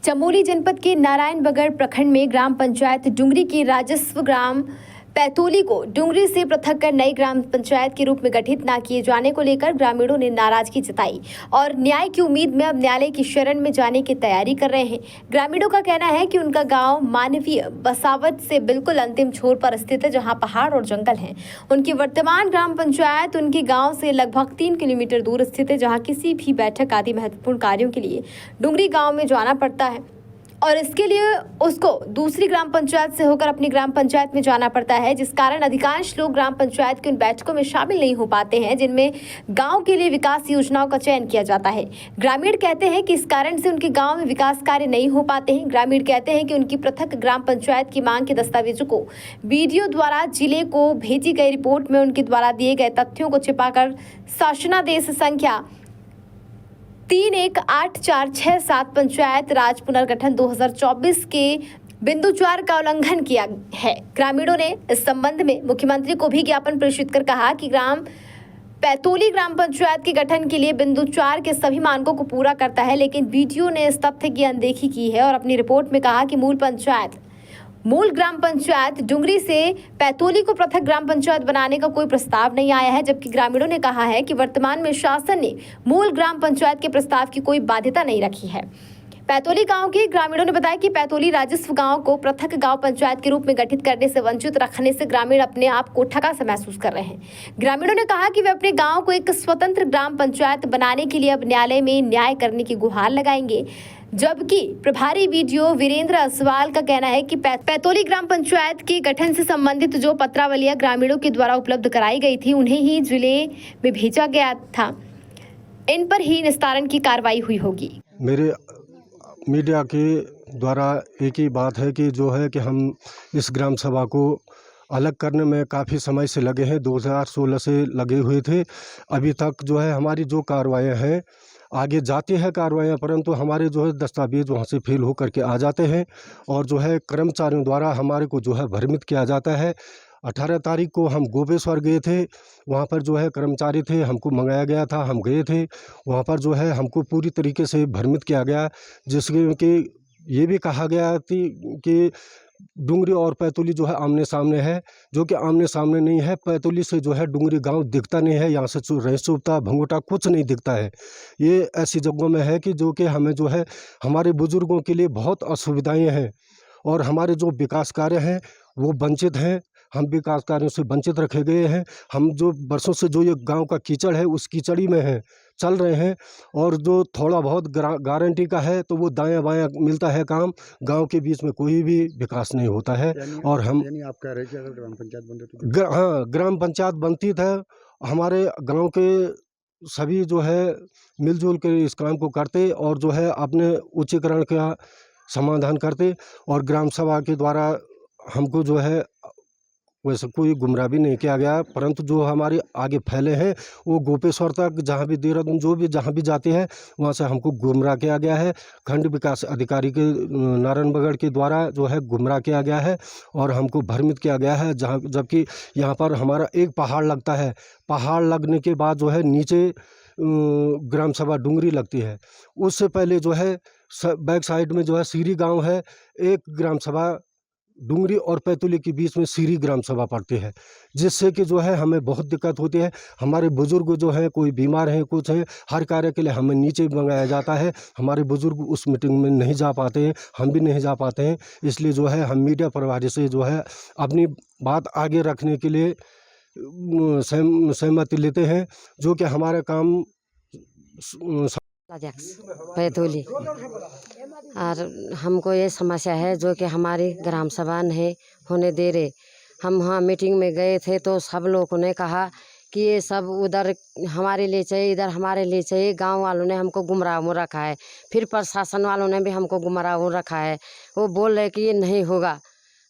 चमोली जनपद के नारायणबगड़ प्रखंड में ग्राम पंचायत डुंगरी के राजस्व ग्राम पैतोली को डुंगरी से पृथक कर नई ग्राम पंचायत के रूप में गठित न किए जाने को लेकर ग्रामीणों ने नाराजगी जताई और न्याय की उम्मीद में अब न्यायालय की शरण में जाने की तैयारी कर रहे हैं। ग्रामीणों का कहना है कि उनका गांव मानवीय बसावट से बिल्कुल अंतिम छोर पर स्थित है, जहां पहाड़ और जंगल हैं। उनकी वर्तमान ग्राम पंचायत उनके गाँव से लगभग 3 किलोमीटर दूर स्थित है, जहाँ किसी भी बैठक आदि महत्वपूर्ण कार्यों के लिए डुंगरी गाँव में जाना पड़ता है और इसके लिए उसको दूसरी ग्राम पंचायत से होकर अपनी ग्राम पंचायत में जाना पड़ता है, जिस कारण अधिकांश लोग ग्राम पंचायत की उन बैठकों में शामिल नहीं हो पाते हैं जिनमें गांव के लिए विकास योजनाओं का चयन किया जाता है। ग्रामीण कहते हैं कि इस कारण से उनके गांव में विकास कार्य नहीं हो पाते हैं। ग्रामीण कहते हैं कि उनकी पृथक ग्राम पंचायत की मांग के दस्तावेजों को बीडीओ द्वारा जिले को भेजी गई रिपोर्ट में उनके द्वारा दिए गए तथ्यों को छिपाकर शासनादेश संख्या 318467 पंचायत राज पुनर्गठन 2024 के बिंदुचार का उल्लंघन किया है। ग्रामीणों ने इस संबंध में मुख्यमंत्री को भी ज्ञापन प्रेषित कर कहा कि ग्राम पैतोली ग्राम पंचायत के गठन के लिए बिंदुचार के सभी मानकों को पूरा करता है, लेकिन बीडीओ ने इस तथ्य की अनदेखी की है और अपनी रिपोर्ट में कहा कि मूल ग्राम पंचायत डुंगरी से पैतोली को पृथक ग्राम पंचायत बनाने का कोई प्रस्ताव नहीं आया है, जबकि ग्रामीणों ने कहा है कि वर्तमान में शासन ने मूल ग्राम पंचायत के प्रस्ताव की कोई बाध्यता नहीं रखी है। पैतोली गांव के ग्रामीणों ने बताया कि पैतोली राजस्व गांव को पृथक गांव पंचायत के रूप में गठित करने से वंचित रखने से ग्रामीण अपने आप को ठगा सा महसूस कर रहे हैं। ग्रामीणों ने कहा कि वे अपने गांव को एक स्वतंत्र ग्राम पंचायत बनाने के लिए अब न्यायालय में न्याय करने की गुहार लगाएंगे, जबकि प्रभारी बीडीओ वीरेंद्र असवाल का कहना है कि पैतोली ग्राम पंचायत के गठन से संबंधित जो पत्रावलियां ग्रामीणों के द्वारा उपलब्ध कराई गई थी उन्हें ही जिले में भेजा गया था, इन पर ही निस्तारण की कार्रवाई हुई होगी। मेरे मीडिया के द्वारा एक ही बात है कि जो है कि हम इस ग्राम सभा को अलग करने में काफ़ी समय से लगे हैं, 2016 से लगे हुए थे। अभी तक जो है हमारी जो कार्रवाइयाँ हैं आगे जाती है कार्रवाइयाँ, परंतु हमारे जो है दस्तावेज वहाँ से फेल हो करके आ जाते हैं और जो है कर्मचारियों द्वारा हमारे को जो है भ्रमित किया जाता है। 18 तारीख को हम गोपेश्वर गए थे, वहाँ पर जो है कर्मचारी थे, हमको मंगाया गया था, हम गए थे। वहाँ पर जो है हमको पूरी तरीके से भ्रमित किया गया, जिसके कि ये भी कहा गया कि डुंगरी और पैतोली जो है आमने सामने है, जो कि आमने सामने नहीं है। पैतोली से जो है डुंगरी गांव दिखता नहीं है, यहाँ से रईसुप्ता भंगोटा कुछ नहीं दिखता है। ये ऐसी जगहों में है कि जो कि हमें जो है हमारे बुजुर्गों के लिए बहुत असुविधाएँ हैं और हमारे जो विकास कार्य हैं वो वंचित हैं। हम विकास कार्यों से वंचित रखे गए हैं। हम जो वर्षों से जो ये गांव का कीचड़ है उस कीचड़ी में हैं, चल रहे हैं और जो थोड़ा बहुत गारंटी का है तो वो दायां बायां मिलता है काम, गांव के बीच में कोई भी विकास नहीं होता है। और हम आप कह रहे हैं कि अगर ग्राम पंचायत बनती तो हाँ, ग्राम पंचायत बनती है, हमारे गांव के सभी जो है मिलजुल कर इस काम को करते और जो है अपने उच्चीकरण का समाधान करते और ग्राम सभा के द्वारा हमको जो है वैसे कोई गुमराह भी नहीं किया गया, परंतु जो हमारे आगे फैले हैं वो गोपेश्वर तक, जहाँ भी देहरादून जो भी जहाँ भी जाते हैं वहाँ से हमको गुमराह किया गया है। खंड विकास अधिकारी के नारायणबगड़ के द्वारा जो है गुमराह किया गया है और हमको भ्रमित किया गया है, जहाँ जबकि यहाँ पर हमारा एक पहाड़ लगता है, पहाड़ लगने के बाद जो है नीचे ग्राम सभा डुंगरी लगती है। उससे पहले जो है बैक साइड में जो है सीरी गाँव है, एक ग्राम सभा डुंगरी और पैतोली के बीच में सीरी ग्राम सभा पड़ती है, जिससे कि जो है हमें बहुत दिक्कत होती है। हमारे बुज़ुर्ग जो हैं कोई बीमार हैं, कुछ हैं, हर कार्य के लिए हमें नीचे मंगाया जाता है। हमारे बुज़ुर्ग उस मीटिंग में नहीं जा पाते हैं, हम भी नहीं जा पाते हैं। इसलिए जो है हम मीडिया प्रभारी से जो है अपनी बात आगे रखने के लिए सहमति लेते हैं, जो कि हमारा काम पैतोली और हमको ये समस्या है जो कि हमारी ग्राम सभा नहीं होने दे रहे। हम वहाँ मीटिंग में गए थे तो सब लोगों ने कहा कि ये सब उधर हमारे लिए चाहिए, इधर हमारे लिए चाहिए। गांव वालों ने हमको गुमराह में रखा है, फिर प्रशासन वालों ने भी हमको गुमराह में रखा है। वो बोल रहे कि ये नहीं होगा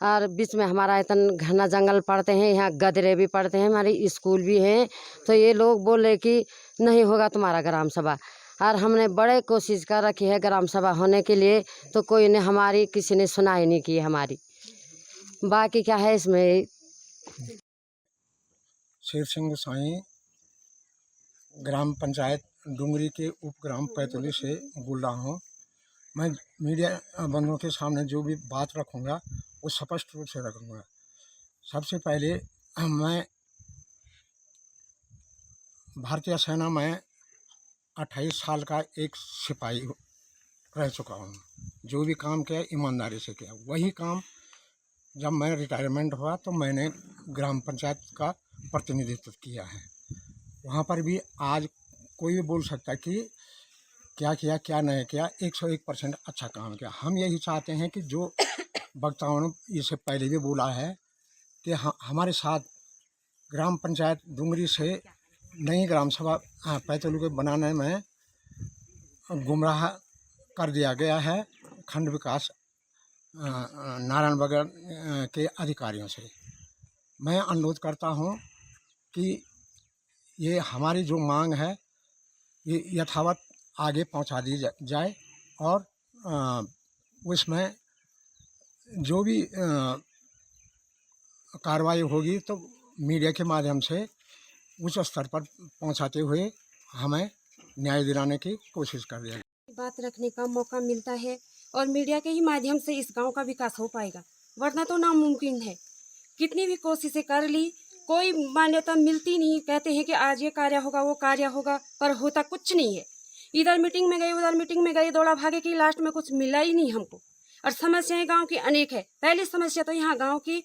और बीच में हमारा इतना घना जंगल पड़ते हैं, यहाँ गदरे भी पड़ते हैं, हमारी स्कूल भी हैं। तो ये लोग बोल रहे कि नहीं होगा तुम्हारा ग्राम सभा। और हमने बड़े कोशिश कर रखी है ग्राम सभा होने के लिए, तो कोई ने हमारी किसी ने सुनाई नहीं की हमारी। बाकी क्या है इसमें। शेर सिंह गोसाई ग्राम पंचायत डुंगरी के उपग्राम पैतोली से बोल रहा हूँ। मैं मीडिया बंधुओं के सामने जो भी बात रखूँगा वो स्पष्ट रूप से रखूँगा। सबसे पहले मैं भारतीय सेना में 28 साल का एक सिपाही रह चुका हूँ। जो भी काम किया ईमानदारी से किया। वही काम जब मैं रिटायरमेंट हुआ तो मैंने ग्राम पंचायत का प्रतिनिधित्व किया है। वहाँ पर भी आज कोई भी बोल सकता है कि क्या किया क्या नहीं किया, 101% अच्छा काम किया। हम यही चाहते हैं कि जो वक्ताओं ने इससे पहले भी बोला है कि हमारे साथ ग्राम पंचायत डुंगरी से नई ग्राम सभा पैतोली को बनाने में गुमराह कर दिया गया है खंड विकास नारायण बगड़ के अधिकारियों से। मैं अनुरोध करता हूं कि ये हमारी जो मांग है ये यथावत आगे पहुंचा दी जाए और उसमें जो भी कार्रवाई होगी तो मीडिया के माध्यम से उच्च स्तर पर पहुंचाते हुए हमें न्याय दिलाने की कोशिश कर रही है। बात रखने का मौका मिलता है और मीडिया के ही माध्यम से इस गांव का विकास हो पाएगा, वरना तो नामुमकिन है। कितनी भी कोशिशें कर ली, कोई मान्यता मिलती नहीं। कहते हैं कि आज ये कार्य होगा वो कार्य होगा, पर होता कुछ नहीं है। इधर मीटिंग में गए उधर मीटिंग में गए, दौड़ा भागे की लास्ट में कुछ मिला ही नहीं हमको। और समस्याएं गाँव की अनेक है। पहली समस्या तो यहाँ गाँव की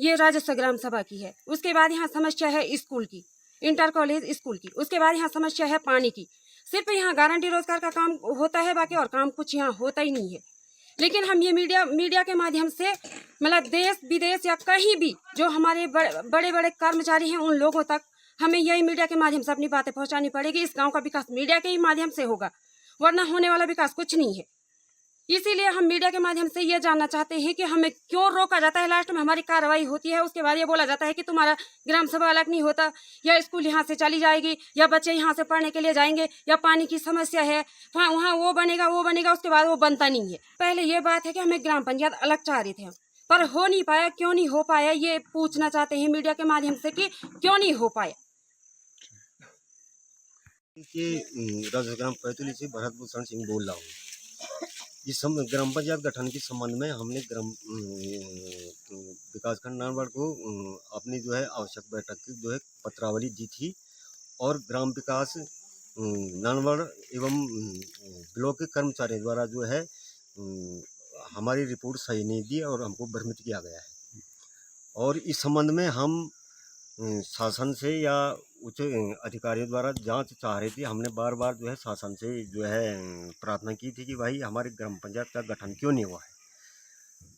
ये राजस्व ग्राम सभा की है। उसके बाद यहाँ समस्या है स्कूल की, इंटर कॉलेज स्कूल की। उसके बाद यहाँ समस्या है पानी की। सिर्फ यहाँ गारंटी रोजगार का काम होता है, बाकी और काम कुछ यहाँ होता ही नहीं है। लेकिन हम ये मीडिया के माध्यम से मतलब देश विदेश या कहीं भी जो हमारे बड़े बड़े कर्मचारी हैं उन लोगों तक हमें यही मीडिया के माध्यम से अपनी बातें पहुंचानी पड़ेगी। इस गांव का विकास मीडिया के ही माध्यम से होगा, वरना होने वाला विकास कुछ नहीं है। इसीलिए हम मीडिया के माध्यम से ये जानना चाहते हैं कि हमें क्यों रोका जाता है। लास्ट में हमारी कार्रवाई होती है, उसके बाद ये बोला जाता है कि तुम्हारा ग्राम सभा अलग नहीं होता, या स्कूल यहाँ से चली जाएगी, या बच्चे यहाँ से पढ़ने के लिए जाएंगे, या पानी की समस्या है वहाँ वो बनेगा, उसके बाद वो बनता नहीं है। पहले ये बात है कि हमें ग्राम पंचायत अलग चाह रहे थे, पर हो नहीं पाया। क्यों नहीं हो पाया ये पूछना चाहते हैं मीडिया के माध्यम से कि क्यों नहीं हो पाया। राजस्व ग्राम पैतोली से भरत भूषण सिंह बोल रहा हूँ। इस ग्राम पंचायत गठन के संबंध में हमने ग्राम विकासखंड नानवड़ को अपनी जो है आवश्यक बैठक की जो है पत्रावली दी थी, और ग्राम विकास नानवड़ एवं ब्लॉक के कर्मचारियों द्वारा जो है हमारी रिपोर्ट सही नहीं दी और हमको भ्रमित किया गया है। और इस संबंध में हम शासन से या उच्च अधिकारियों द्वारा जांच चाह रही थी। हमने बार बार जो है शासन से जो है प्रार्थना की थी कि भाई हमारे ग्राम पंचायत का गठन क्यों नहीं हुआ है।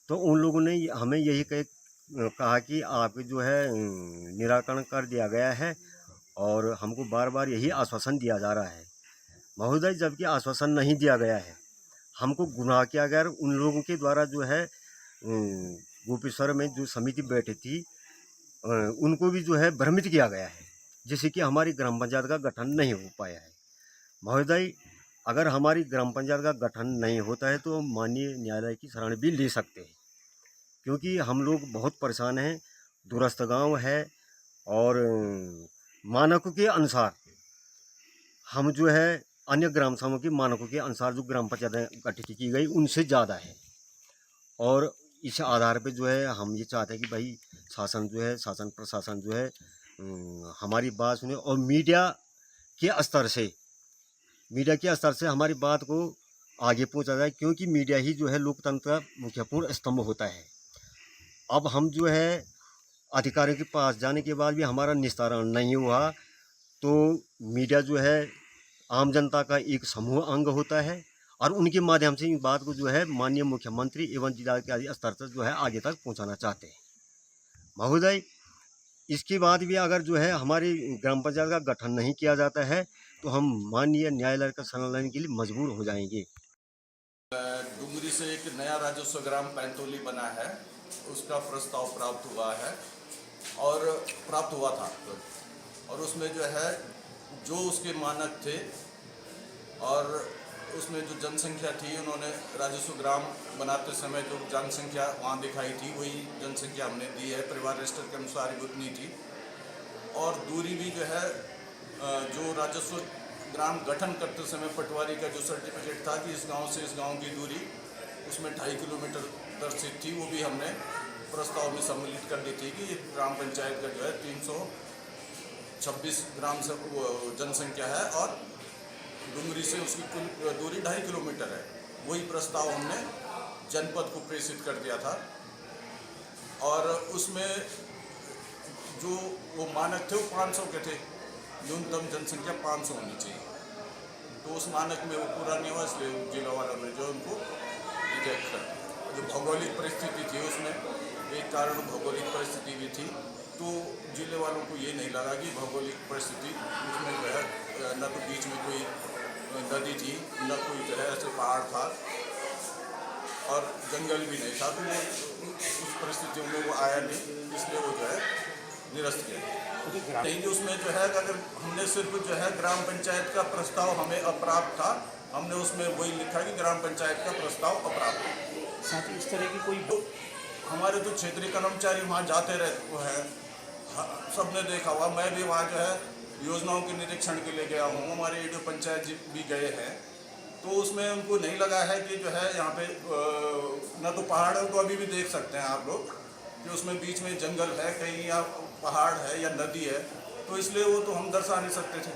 तो उन लोगों ने हमें यही कहा कि आप जो है निराकरण कर दिया गया है, और हमको बार बार यही आश्वासन दिया जा रहा है महोदय, जबकि आश्वासन नहीं दिया गया है। हमको गुनाह किया गया। उन लोगों के द्वारा जो है गोपेश्वर में जो समिति बैठी थी उनको भी जो है भ्रमित किया गया है, जिससे कि हमारी ग्राम पंचायत का गठन नहीं हो पाया है। महोदय, अगर हमारी ग्राम पंचायत का गठन नहीं होता है तो माननीय न्यायालय की शरण भी ले सकते हैं, क्योंकि हम लोग बहुत परेशान हैं। दूरस्थ गांव है और मानकों के अनुसार हम जो है अन्य ग्राम सभाओं के मानकों के अनुसार जो ग्राम पंचायत गठित की गई उनसे ज़्यादा है। और इस आधार पे जो है हम ये चाहते हैं कि भाई शासन जो है शासन प्रशासन जो है हमारी बात सुने, और मीडिया के स्तर से हमारी बात को आगे पहुंचा जाए, क्योंकि मीडिया ही जो है लोकतंत्र का मुख्यपूर्ण स्तंभ होता है। अब हम जो है अधिकारियों के पास जाने के बाद भी हमारा निस्तारण नहीं हुआ, तो मीडिया जो है आम जनता का एक समूह अंग होता है, और उनके माध्यम से इस बात को जो है माननीय मुख्यमंत्री एवं जिला के स्तर तक जो है आगे तक पहुंचाना चाहते हैं। महोदय, इसके बाद भी अगर जो है हमारी ग्राम पंचायत का गठन नहीं किया जाता है तो हम माननीय न्यायालय का शरण लेने के लिए मजबूर हो जाएंगे। डुंगरी से एक नया राजस्व ग्राम पैतोली बना है, उसका प्रस्ताव प्राप्त हुआ था, और उसमें जो है जो उसके मानक थे और उसमें जो जनसंख्या थी, उन्होंने राजस्व ग्राम बनाते समय जो जनसंख्या वहाँ दिखाई थी वही जनसंख्या हमने दी है। परिवार रजिस्टर के अनुसार ही उतनी थी, और दूरी भी जो है जो राजस्व ग्राम गठन करते समय पटवारी का जो सर्टिफिकेट था कि इस गांव से इस गांव की दूरी उसमें 2.5 किलोमीटर दर्शित थी, वो भी हमने प्रस्ताव में सम्मिलित कर दी थी कि ये ग्राम पंचायत का जो है 326 ग्राम से जनसंख्या है और डुंगरी से उसकी कुल दूरी 2.5 किलोमीटर है। वही प्रस्ताव हमने जनपद को प्रेषित कर दिया था और उसमें जो वो मानक थे वो 500 के थे, न्यूनतम जनसंख्या 500 होनी चाहिए। तो उस मानक में वो पूरा नहीं हुआ, इसलिए जिला वालों ने जो उनको रिजेक्ट कर दिया। जो भौगोलिक परिस्थिति थी उसमें एक कारण भौगोलिक परिस्थिति भी थी, तो जिले वालों को ये नहीं लगा कि भौगोलिक परिस्थिति उसमें जो है न तो बीच में कोई नदी थी न कोई जो है ऐसे पहाड़ था और जंगल भी नहीं था, तो वो उस परिस्थितियों में वो आया नहीं, इसलिए वो जो है निरस्त किया। नहीं, उसमें जो है अगर हमने सिर्फ जो है ग्राम पंचायत का प्रस्ताव हमें अप्राप्त था, हमने उसमें वही लिखा कि ग्राम पंचायत का प्रस्ताव अप्राप्त है। साथ ही इस तरह की कोई तो हमारे तो क्षेत्रीय कर्मचारी वहाँ जाते रहते हैं, सबने देखा हुआ, मैं भी वहाँ जो है योजनाओं के निरीक्षण के लिए गया हूँ, हमारे जो पंचायत जी भी गए हैं, तो उसमें उनको नहीं लगा है कि जो है यहाँ पे न तो पहाड़ को अभी भी देख सकते हैं आप लोग कि उसमें बीच में जंगल है कहीं या पहाड़ है या नदी है, तो इसलिए वो तो हम दर्शा नहीं सकते थे।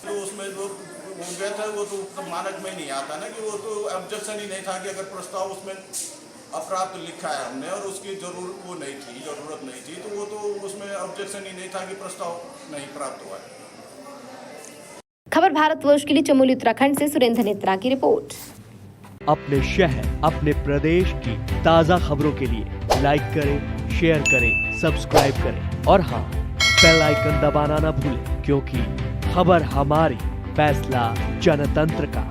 तो उसमें जो हो गया था वो तो मानक में नहीं आता ना, कि वो तो ऑब्जेक्शन ही नहीं था कि अगर प्रस्ताव उसमें अप्राप्त लिखा है हमने और उसकी जरूरत नहीं थी, तो वो तो उसमें ऑब्जेक्शन ही नहीं था कि प्रस्ताव नहीं प्राप्त हुआ है। खबर भारतवर्ष के लिए चमोली उत्तराखंड से सुरेंद्र नेत्रा की रिपोर्ट। अपने शहर अपने प्रदेश की ताज़ा खबरों के लिए लाइक करें, शेयर करें, सब्सक्राइब करें और हाँ, बेल आइकन दबाना ना भूलें, क्योंकि खबर हमारी, फैसला जनतंत्र का।